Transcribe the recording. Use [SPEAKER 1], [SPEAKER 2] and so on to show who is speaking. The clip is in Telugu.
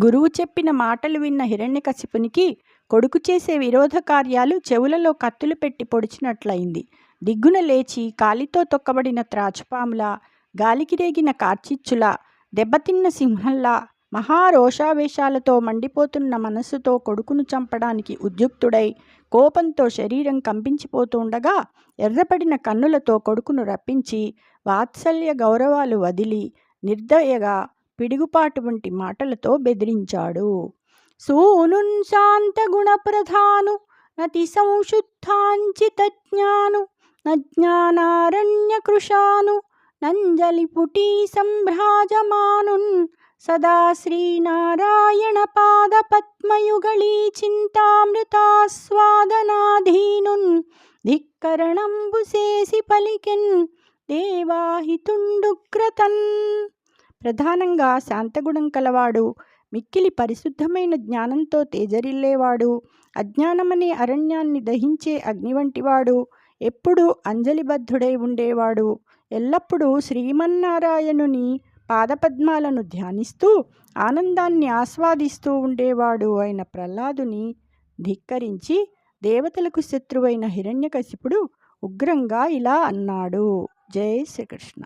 [SPEAKER 1] గురువు చెప్పిన మాటలు విన్న హిరణ్యకశిపునికి కొడుకు చేసే విరోధ కార్యాలు చెవులలో కత్తులు పెట్టి పొడిచినట్లయింది. దిగ్గున లేచి కాలితో తొక్కబడిన త్రాచుపాములా, గాలికి రేగిన కార్చిచ్చులా, దెబ్బతిన్న సింహంలా మహారోషావేశాలతో మండిపోతున్న మనస్సుతో కొడుకును చంపడానికి ఉద్యుక్తుడై కోపంతో శరీరం కంపించిపోతుండగా ఎర్రపడిన కన్నులతో కొడుకును రప్పించి వాత్సల్య గౌరవాలు వదిలి నిర్దయగా పిడుగుపాటు వంటి మాటలతో బెదిరించాడు. సూనున్ శాంతగుణప్రధాను నతి సంశుద్ధాంచితజ్ఞాను నజ్ఞానారణ్యకృశాను నంజలిపుటీ సంభ్రాజమానున్ సదా శ్రీనారాయణ పాదపద్మయుగళీ చింతామృతాస్వాదనాధీనున్ ధిక్కరణంబుసేసి పలికెన్ దేవాహితుండుగ్రతన్. ప్రధానంగా శాంతగుణం కలవాడు, మిక్కిలి పరిశుద్ధమైన జ్ఞానంతో తేజరిల్లేవాడు, అజ్ఞానమనే అరణ్యాన్ని దహించే అగ్ని వంటివాడు, ఎప్పుడూ అంజలిబద్ధుడై ఉండేవాడు, ఎల్లప్పుడూ శ్రీమన్నారాయణుని పాదపద్మాలను ధ్యానిస్తూ ఆనందాన్ని ఆస్వాదిస్తూ ఉండేవాడు అయిన ప్రహ్లాదుని ధిక్కరించి దేవతలకు శత్రువైన హిరణ్యకశిపుడు ఉగ్రంగా ఇలా అన్నాడు. జై శ్రీకృష్ణ.